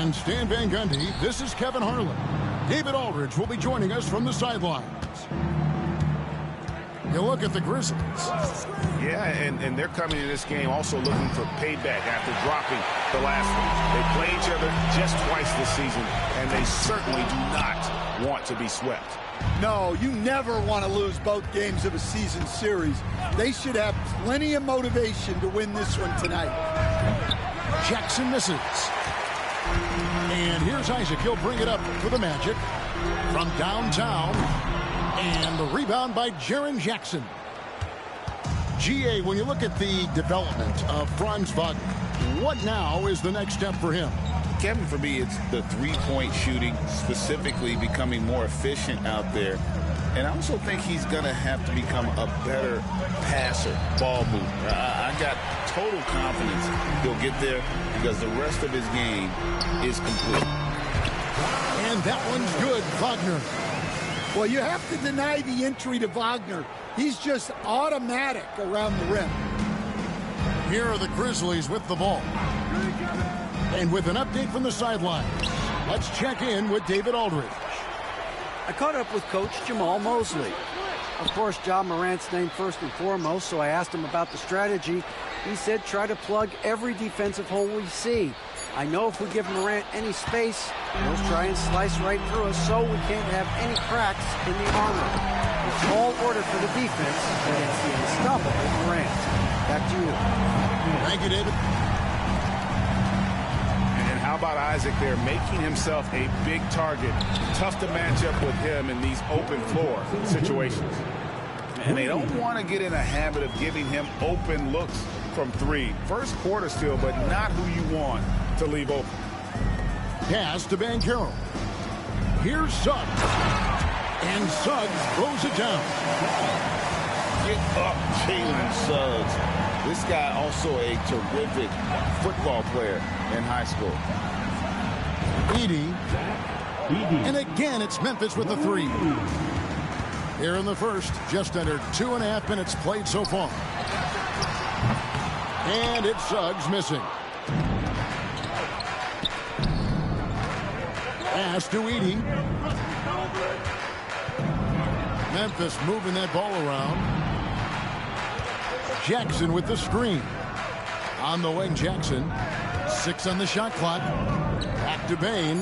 And Stan Van Gundy, this is Kevin Harlan. David Aldridge will be joining us from the sidelines. You look at the Grizzlies. Yeah, and they're coming to this game also looking for payback after dropping the last one. They play each other just twice this season, and they certainly do not want to be swept. No, you never want to lose both games of a season series. They should have plenty of motivation to win this one tonight. Jackson misses. And here's Isaac. He'll bring it up for the Magic from downtown. And the rebound by Jaren Jackson. GA, when you look at the development of Franz Wagner, what now is the next step for him? Kevin, for me, it's the three-point shooting, specifically becoming more efficient out there. And I also think he's going to have to become a better passer, ball mover. I got total confidence he'll get there because the rest of his game is complete. And that one's good, Wagner. Well, you have to deny the entry to Wagner. He's just automatic around the rim. Here are the Grizzlies with the ball. And with an update from the sideline, let's check in with David Aldridge. I caught up with Coach Jamal Mosley. Of course, Ja Morant's named first and foremost, so I asked him about the strategy. He said try to plug every defensive hole we see. I know if we give Morant any space, he'll try and slice right through us so we can't have any cracks in the armor. A tall order for the defense against the unstoppable Morant. Back to you. Thank you, David. And how about Isaac there, making himself a big target. Tough to match up with him in these open floor situations. And they don't want to get in a habit of giving him open looks from three. First quarter still, but not who you want to leave open. Pass to Banchero. Here's Suggs. And Suggs throws it down. Get up, Jalen Suggs. This guy also a terrific football player in high school. Edey. And again, it's Memphis with the three. Here in the first, just under 2.5 minutes played so far. And it's Suggs missing. Pass to Edey. Memphis moving that ball around. Jackson with the screen. On the wing, Jackson. 6 on the shot clock. Back to Bane.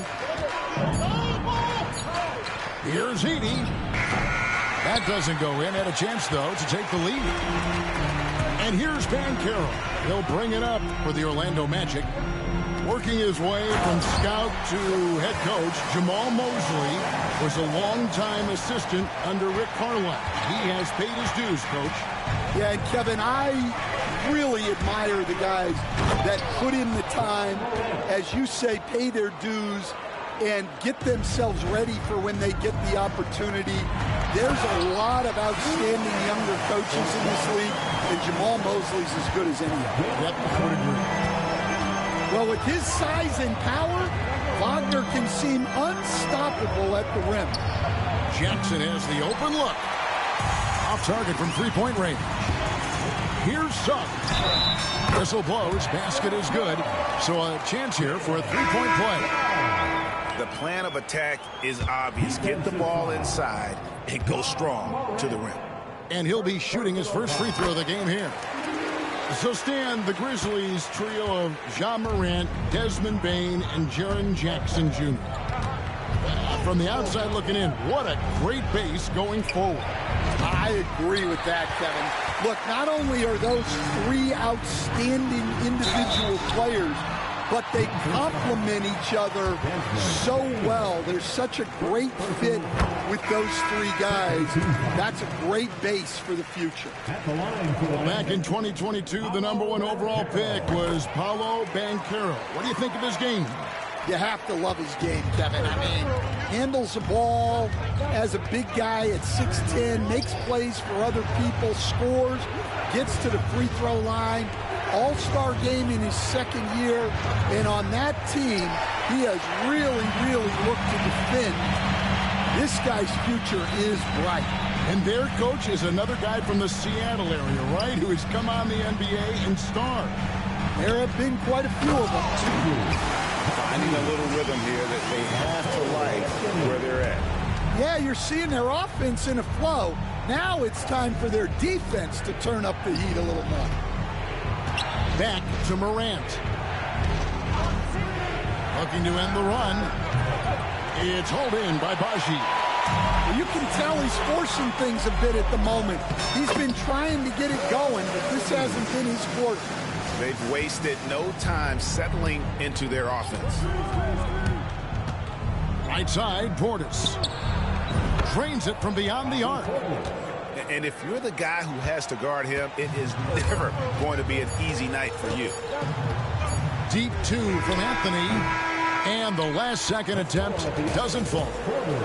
Here's Edey. That doesn't go in. Had a chance, though, to take the lead. And here's Banchero. He'll bring it up for the Orlando Magic. Working his way from scout to head coach, Jamal Mosley was a longtime assistant under Rick Carlisle. He has paid his dues, Coach. Yeah, and Kevin, I really admire the guys that put in the time, as you say, pay their dues, and get themselves ready for when they get the opportunity. There's a lot of outstanding younger coaches in this league, and Jamal Mosley's as good as any of them. Yep, I would agree. Well, with his size and power, Wagner can seem unstoppable at the rim. Jackson has the open look. Off target from three-point range. Here's Suggs. Whistle blows. Basket is good. So a chance here for a three-point play. The plan of attack is obvious. Get the ball inside and go strong to the rim. And he'll be shooting his first free throw of the game here. So, Stan, the Grizzlies trio of Ja Morant, Desmond Bane, and Jaren Jackson Jr. From the outside looking in, what a great base going forward. I agree with that, Kevin. Look, not only are those three outstanding individual players, but they complement each other so well. There's such a great fit with those three guys. That's a great base for the future. Back in 2022, the #1 overall pick was Paolo Banchero. What do you think of his game? You have to love his game, Kevin. I mean, handles the ball as a big guy at 6'10", makes plays for other people, scores, gets to the free throw line. All-star game in his second year, and on that team, he has really, really looked to defend. This guy's future is bright. And their coach is another guy from the Seattle area, right, who has come on the NBA and starred. There have been quite a few of them, too. finding a little rhythm here that they have to like where they're at. Yeah, you're seeing their offense in a flow. Now it's time for their defense to turn up the heat a little more. Back to Morant. Looking to end the run. It's hauled in by Baji. You can tell he's forcing things a bit at the moment. He's been trying to get it going, but this hasn't been his quarter. They've wasted no time settling into their offense. Right side, Portis. Drains it from beyond the arc. And if you're the guy who has to guard him, it is never going to be an easy night for you. Deep two from Anthony. And the last second attempt doesn't fall.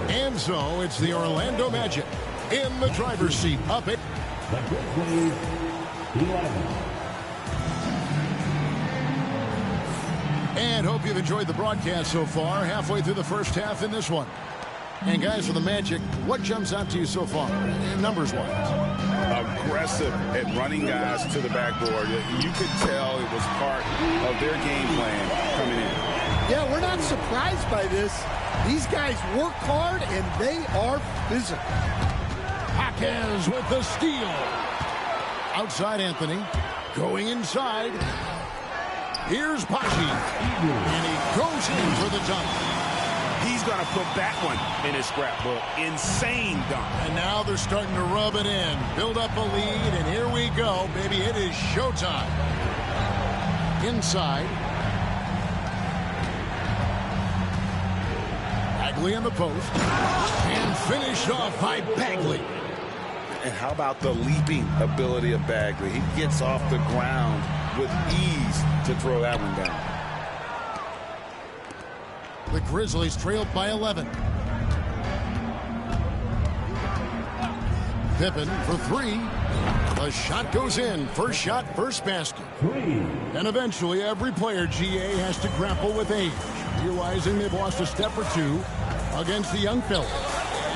And so it's the Orlando Magic in the driver's seat. Up it. And hope you've enjoyed the broadcast so far. Halfway through the first half in this one. And guys, for the Magic, what jumps out to you so far, numbers-wise? Aggressive at running guys to the backboard. You could tell it was part of their game plan coming in. Yeah, we're not surprised by this. These guys work hard, and they are physical. Jaquez with the steal. Outside Anthony. Going inside. Here's Baji. And he goes in for the dunk. He's going to put that one in his scrapbook. Insane dunk. And now they're starting to rub it in. Build up a lead, and here we go, baby. It is showtime. Inside. Bagley in the post. And finished off by Bagley. And how about the leaping ability of Bagley? He gets off the ground with ease to throw that one down. The Grizzlies trailed by 11. Pippen for three. The shot goes in. First shot, first basket. And eventually every player, GA, has to grapple with age, realizing they've lost a step or two against the young fellas.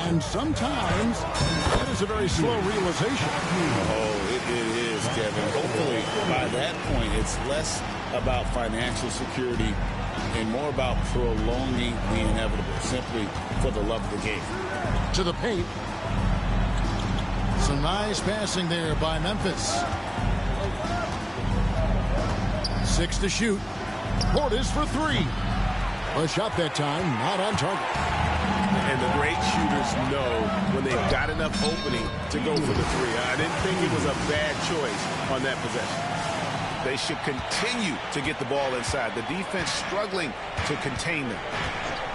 And sometimes that is a very slow realization. Oh, it is, Kevin. Hopefully by that point it's less about financial security and more about prolonging the inevitable, simply for the love of the game. To the paint. Some nice passing there by Memphis. 6 to shoot. Portis for three. A shot that time, not on target. And the great shooters know when they've got enough opening to go for the three. I didn't think it was a bad choice on that possession. They should continue to get the ball inside. The defense struggling to contain them.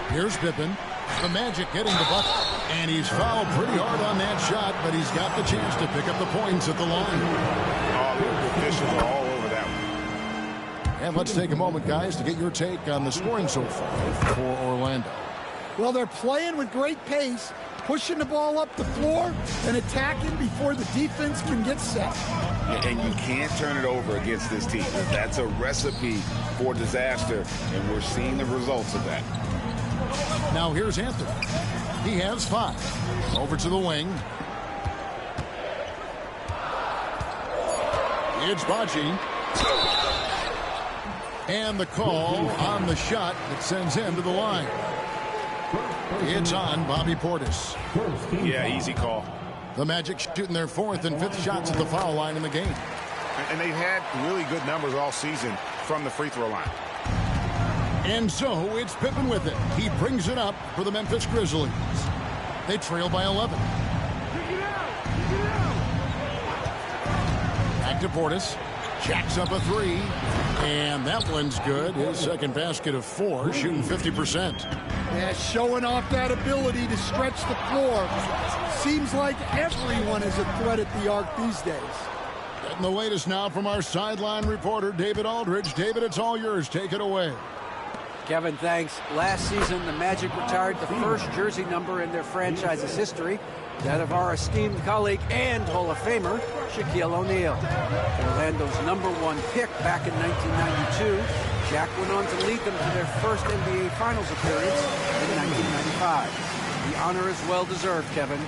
Here's Pippen. The Magic getting the bucket. And he's fouled pretty hard on that shot, but he's got the chance to pick up the points at the line. All the officials are all over that one. And let's take a moment, guys, to get your take on the scoring so far for Orlando. Well, they're playing with great pace, pushing the ball up the floor and attacking before the defense can get set. And you can't turn it over against this team. That's a recipe for disaster, and we're seeing the results of that. Now here's Anthony. He has 5. Over to the wing. It's Baji. And the call on the shot that sends him to the line. It's on Bobby Portis. Yeah, easy call. The Magic shooting their 4th and 5th shots at the foul line in the game. And they've had really good numbers all season from the free throw line. And so it's Pippen with it. He brings it up for the Memphis Grizzlies. They trail by 11. Back to Portis. Jacks up a 3. And that one's good. His second basket of 4, shooting 50%. Yeah, showing off that ability to stretch the floor. Seems like everyone is a threat at the arc these days. Getting the latest now from our sideline reporter, David Aldridge. David, it's all yours. Take it away. Kevin, thanks. Last season, the Magic retired the first jersey number in their franchise's history, that of our esteemed colleague and Hall of Famer, Shaquille O'Neal. Orlando's #1 pick back in 1992, Jack went on to lead them to their first NBA Finals appearance in 1995. The honor is well-deserved, Kevin.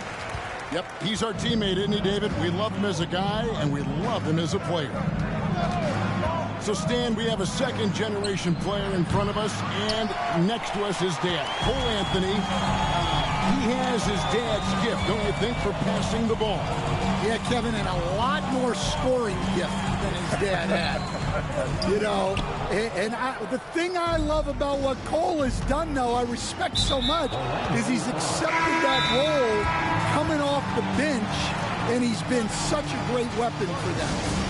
Yep, he's our teammate, isn't he, David? We love him as a guy, and we love him as a player. So, Stan, we have a second-generation player in front of us, and next to us is Dad. Cole Anthony, he has his dad's gift, don't you think, for passing the ball? Yeah, Kevin, and a lot more scoring gift than his dad had. You know, and the thing I love about what Cole has done, though, I respect so much, is he's accepted that role coming off the bench, and he's been such a great weapon for them.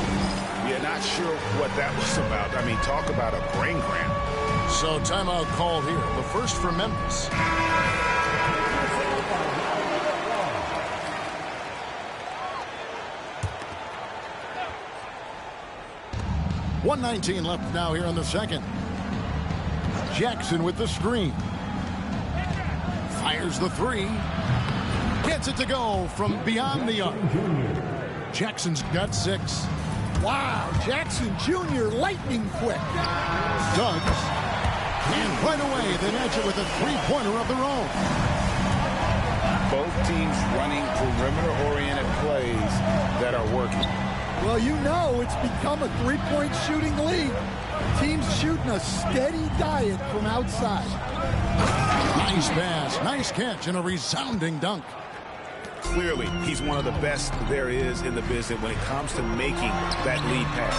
Yeah, not sure what that was about. I mean, talk about a brain cramp. So timeout called here. The first for Memphis. .119 left now here in the second. Jackson with the screen. Fires the three. Gets it to go from beyond the arc. Jackson's got 6. Wow, Jackson Jr. lightning quick. Suggs. And right away they match it with a three-pointer of their own. Both teams running perimeter-oriented plays that are working. Well, you know it's become a three-point shooting league. Teams shooting a steady diet from outside. Nice pass, nice catch, and a resounding dunk. Clearly, he's one of the best there is in the business when it comes to making that lead pass.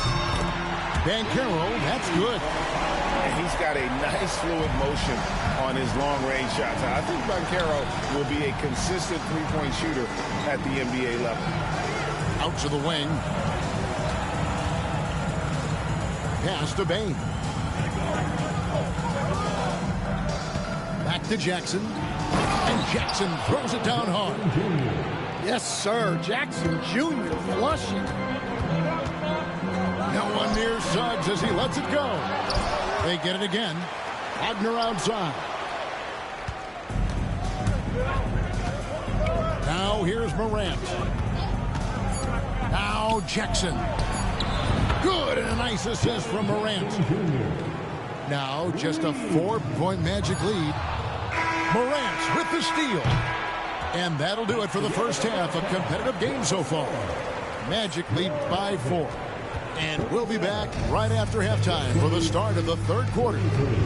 Banchero, that's good. And he's got a nice fluid motion on his long-range shots. I think Banchero will be a consistent three-point shooter at the NBA level. Out to the wing. Pass to Bane. Back to Jackson. And Jackson throws it down hard. Yes, sir. Jackson Jr. flushing. No one near Suggs as he lets it go. They get it again. Wagner outside. Now here's Morant. Now Jackson. Good, and a nice assist from Morant. Now just a 4-point Magic lead. Morant with the steal. And that'll do it for the first half. A competitive game so far. Magic lead by 4. And we'll be back right after halftime for the start of the third quarter.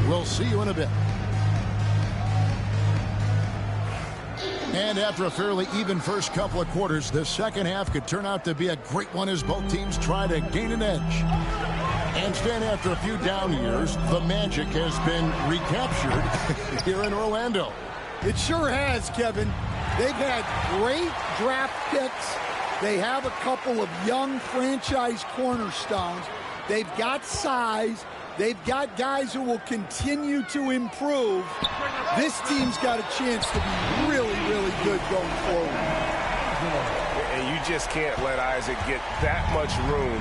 We'll see you in a bit. And after a fairly even first couple of quarters, the second half could turn out to be a great one as both teams try to gain an edge. And Stan, after a few down years, the Magic has been recaptured here in Orlando. It sure has, Kevin. They've had great draft picks. They have a couple of young franchise cornerstones. They've got size. They've got guys who will continue to improve. This team's got a chance to be really, really good going forward. And you just can't let Isaac get that much room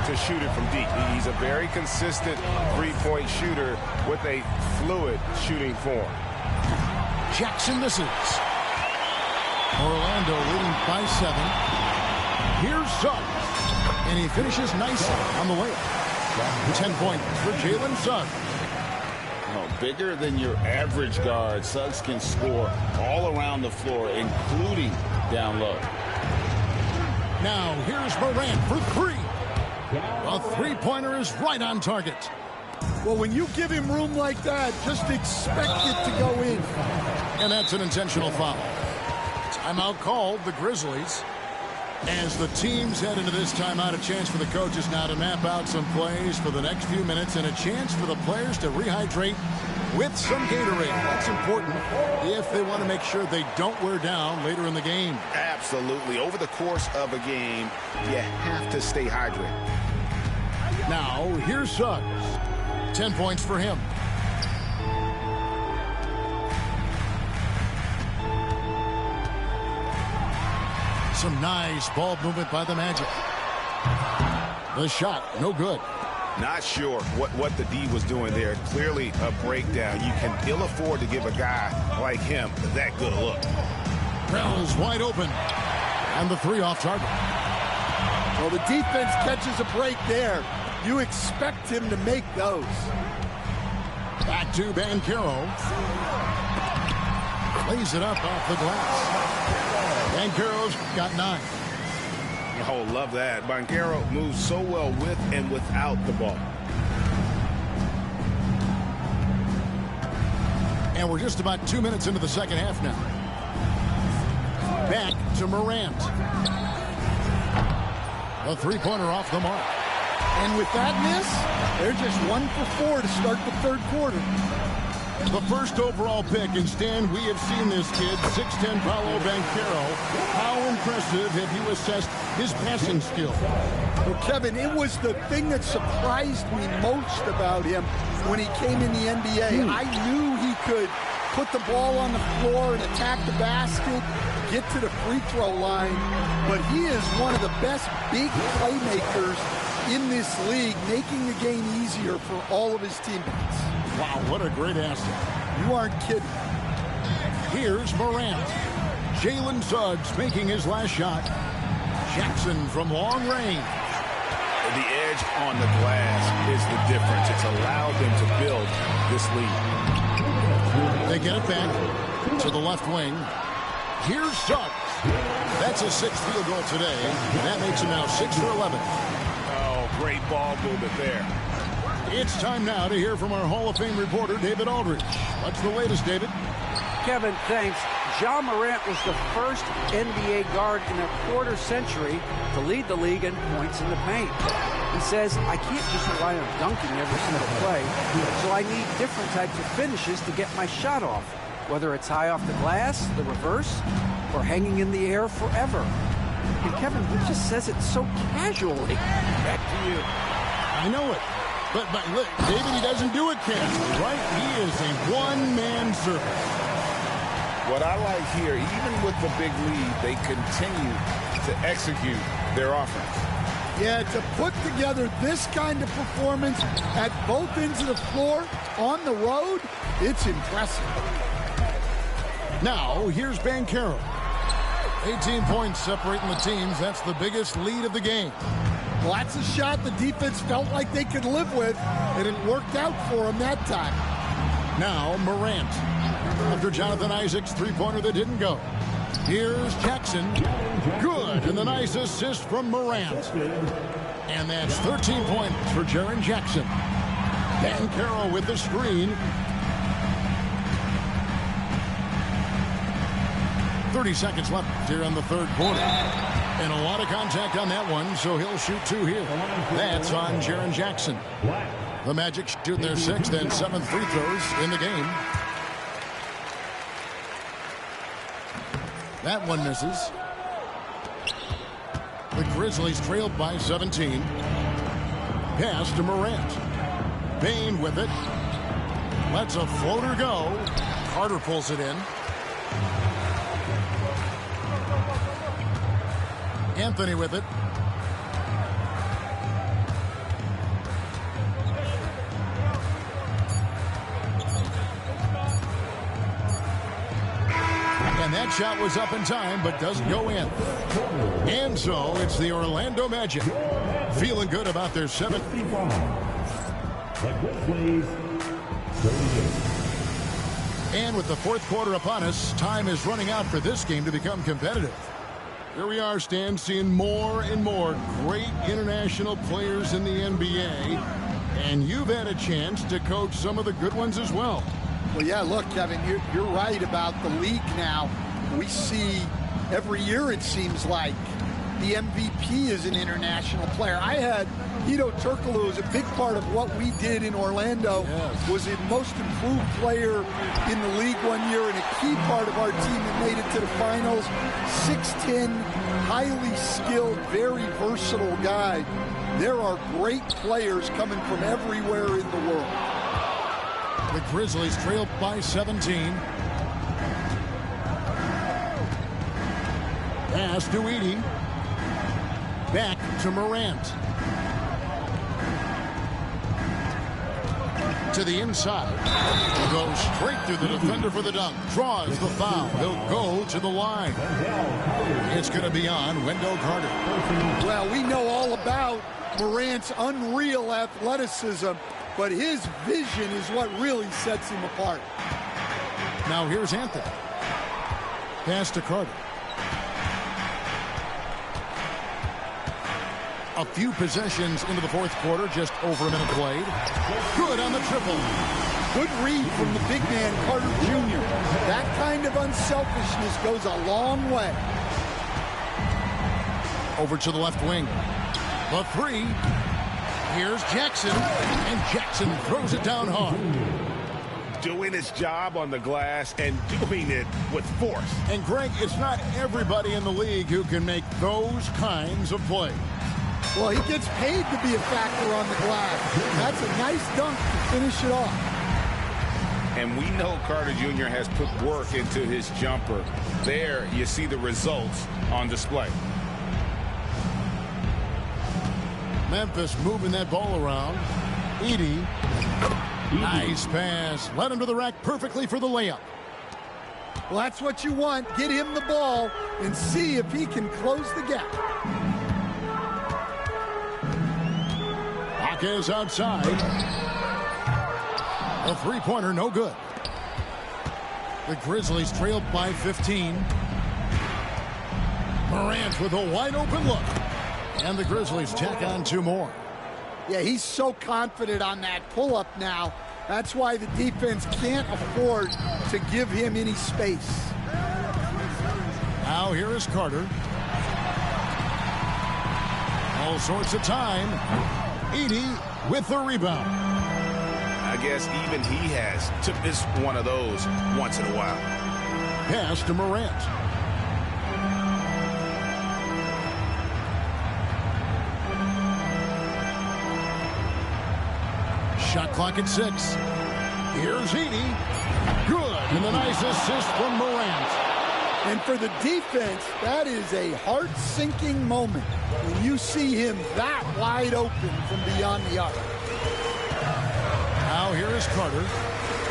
to shoot it from deep. He's a very consistent three-point shooter with a fluid shooting form. Jackson misses. Orlando leading by 7. Here's Suggs. And he finishes nicely on the layup. 10 points for Jalen Suggs. Bigger than your average guard, Suggs can score all around the floor, including down low. Now here's Morant for 3. A three-pointer is right on target. Well, when you give him room like that, just expect it to go in. And that's an intentional foul. Timeout called, the Grizzlies. As the teams head into this timeout, a chance for the coaches now to map out some plays for the next few minutes and a chance for the players to rehydrate with some Gatorade. That's important if they want to make sure they don't wear down later in the game. Absolutely. Over the course of a game, you have to stay hydrated. Now, here's Suggs. 10 points for him. Some nice ball movement by the Magic. The shot, no good. Not sure what the D was doing there. Clearly a breakdown. You can ill afford to give a guy like him that good a look. Bell's wide open. And the 3 off target. Well, the defense catches a break there. You expect him to make those. Back to Banchero. Lays it up off the glass. Banchero's got 9. Oh, love that. Banchero moves so well with and without the ball. And we're just about 2 minutes into the second half now. Back to Morant. A three-pointer off the mark. And with that miss, they're just 1 for 4 to start the third quarter. The first overall pick, and Stan, we have seen this kid, 6'10" Paolo Banchero. How impressive have you assessed his passing skill? Well, Kevin, it was the thing that surprised me most about him when he came in the NBA. I knew he could put the ball on the floor and attack the basket, get to the free throw line, but he is one of the best big playmakers in this league, making the game easier for all of his teammates. Wow, what a great asset. You aren't kidding. Here's Morant. Jalen Suggs making his last shot. Jackson from long range. The edge on the glass is the difference. It's allowed them to build this lead. They get it back to the left wing. Here's Suggs. That's his 6th field goal today. And that makes him now 6 for 11. Oh, great ball movement there. It's time now to hear from our Hall of Fame reporter, David Aldridge. What's the latest, David? Kevin, thanks. Ja Morant was the first NBA guard in a quarter century to lead the league in points in the paint. He says, I can't just rely on dunking every single play, so I need different types of finishes to get my shot off, whether it's high off the glass, the reverse, or hanging in the air forever. And Kevin, he just says it so casually. Back to you. I know it. But look, David, he doesn't do it casually, right? He is a one-man circus. What I like here, even with the big lead, they continue to execute their offense. Yeah, to put together this kind of performance at both ends of the floor on the road, it's impressive. Now, here's Banchero. 18 points separating the teams. That's the biggest lead of the game. Well, that's a shot the defense felt like they could live with, and it worked out for them that time. Now, Morant. After Jonathan Isaac's three-pointer that didn't go. Here's Jackson. Good, and the nice assist from Morant. And that's 13 points for Jaren Jackson. Banchero with the screen. 30 seconds left here in the third quarter. And a lot of contact on that one, so he'll shoot 2 here. That's on Jaren Jackson. The Magic shoot their 6th and 7th free throws in the game. That one misses. The Grizzlies trailed by 17. Pass to Morant. Bane with it. Lets a floater go. Carter pulls it in. Anthony with it. And that shot was up in time, but doesn't go in. And so it's the Orlando Magic feeling good about their 7th. And with the fourth quarter upon us, time is running out for this game to become competitive. Here we are, Stan, seeing more and more great international players in the NBA. And you've had a chance to coach some of the good ones as well. Well, yeah, look, Kevin, you're right about the league now. We see every year, it seems like, the MVP is an international player. I had Hedo Turkoglu was a big part of what we did in Orlando. Yes. Was the most improved player in the league one year and a key part of our team that made it to the finals. 6'10", highly skilled, very versatile guy. There are great players coming from everywhere in the world. The Grizzlies trailed by 17. Pass to Edey. Back to Morant. To the inside. Goes straight through the defender for the dunk. Draws the foul. He'll go to the line. It's going to be on Wendell Carter. Well, we know all about Morant's unreal athleticism, but his vision is what really sets him apart. Now here's Anthony. Pass to Carter. A few possessions into the fourth quarter, just over a minute played. Good on the triple. Good read from the big man, Carter Jr. of unselfishness goes a long way. Over to the left wing. The three. Here's Jackson. And Jackson throws it down hard. Doing his job on the glass and doing it with force. And Greg, it's not everybody in the league who can make those kinds of plays. Well, he gets paid to be a factor on the glass. That's a nice dunk to finish it off. And we know Carter Jr. has put work into his jumper. There, you see the results on display. Memphis moving that ball around. Edey. Nice pass. Led him to the rack perfectly for the layup. Well, that's what you want. Get him the ball and see if he can close the gap. Hawkins outside. A three-pointer, no good. The Grizzlies trailed by 15. Morant with a wide-open look. And the Grizzlies tack on 2 more. Yeah, he's so confident on that pull-up now. That's why the defense can't afford to give him any space. Now here is Carter. All sorts of time. Edey with the rebound. I guess even he has to miss one of those once in a while. Pass to Morant. Shot clock at 6. Here's Edey. Good. And a nice assist from Morant. And for the defense, that is a heart-sinking moment when you see him that wide open from beyond the arc. Now here is Carter.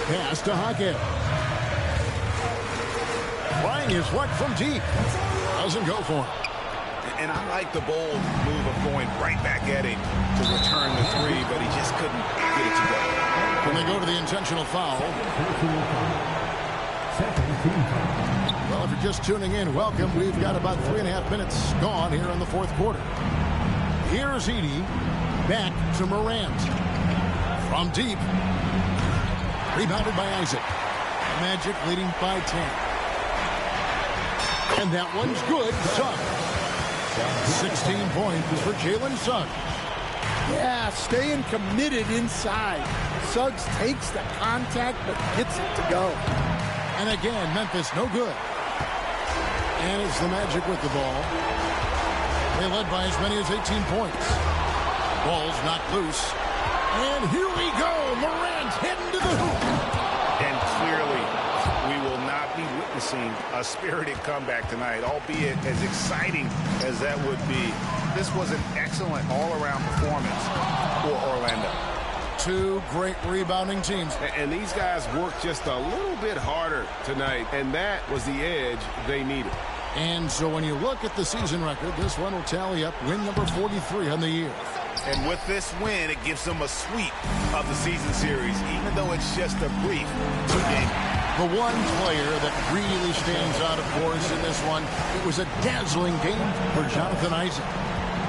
Pass to Hackett. Trying his luck from deep. Doesn't go for him. And I like the bold move of going right back at him to return the three, but he just couldn't get it to go. When they go to the intentional foul. Well, if you're just tuning in, welcome. We've got about 3.5 minutes gone here in the fourth quarter. Here's Edey. Back to Morant. From deep. Rebounded by Isaac. Magic leading by 10. And that one's good. Suggs. 16 points for Jalen Suggs. Yeah, staying committed inside. Suggs takes the contact but gets it to go. And again, Memphis no good. And it's the Magic with the ball. They led by as many as 18 points. Ball's knocked loose. And here we go. Morant heading to the hoop. And clearly, we will not be witnessing a spirited comeback tonight, albeit as exciting as that would be. This was an excellent all-around performance for Orlando. 2 great rebounding teams. And these guys worked just a little bit harder tonight, and that was the edge they needed. And so when you look at the season record, this one will tally up win number 43 on the year. And with this win, it gives them a sweep of the season series, even though it's just a brief 2-game. The one player that really stands out, of course, in this one, it was a dazzling game for Jonathan Isaac.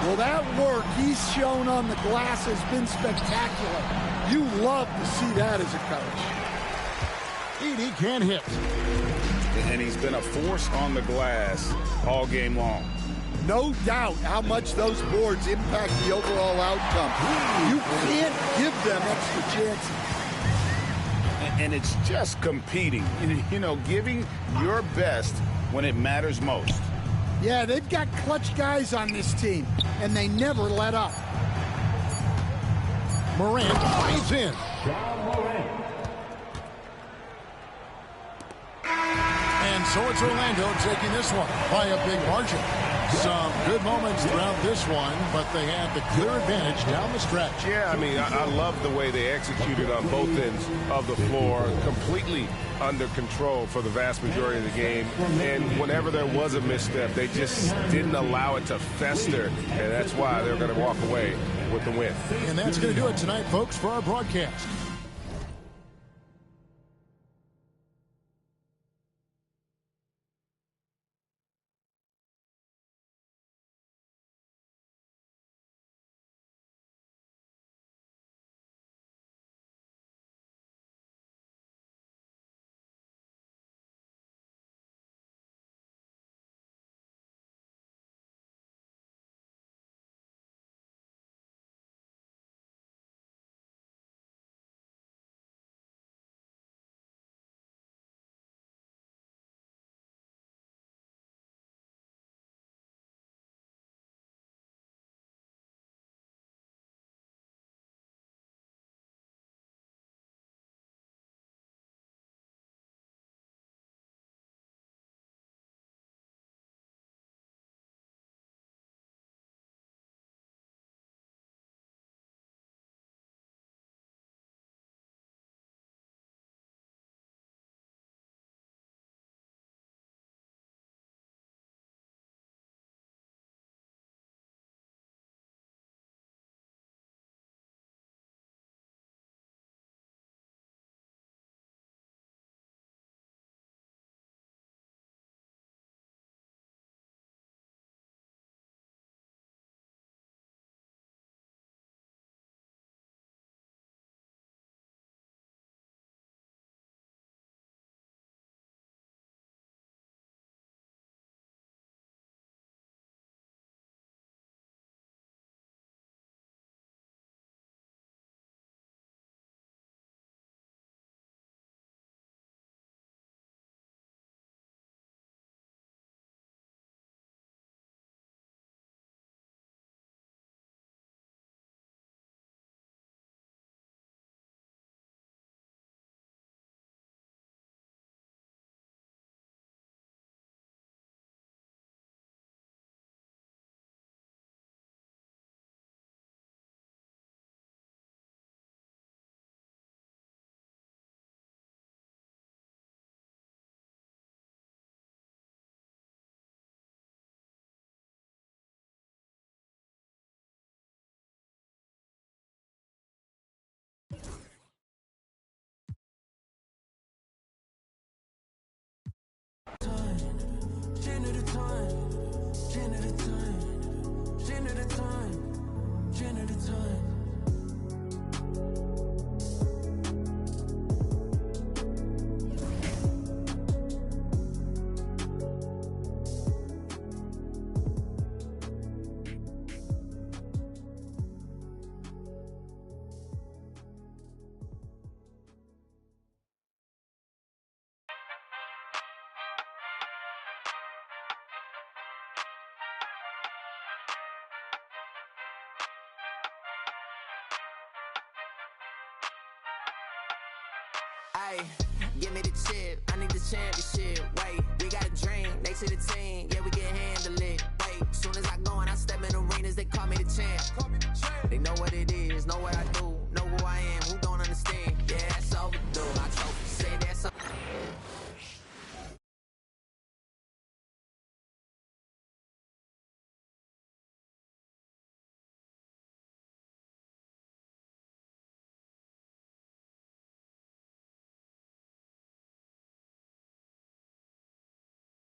Well, that work he's shown on the glass has been spectacular. You love to see that as a coach. Edey can hit. And he's been a force on the glass all game long. No doubt how much those boards impact the overall outcome. You can't give them extra chances. And it's just competing, you know, giving your best when it matters most. Yeah, they've got clutch guys on this team, and they never let up. Morant plays in. And so it's Orlando taking this one by a big margin. Some good moments throughout this one, but they had the clear advantage down the stretch. Yeah, I mean, I love the way they executed on both ends of the floor, completely under control for the vast majority of the game. And whenever there was a misstep, they just didn't allow it to fester, and that's why they're going to walk away with the win. And that's going to do it tonight, folks, for our broadcast. Gin at a time, gin at a time, gin at a time, gin at a time. Ay, give me the chip. I need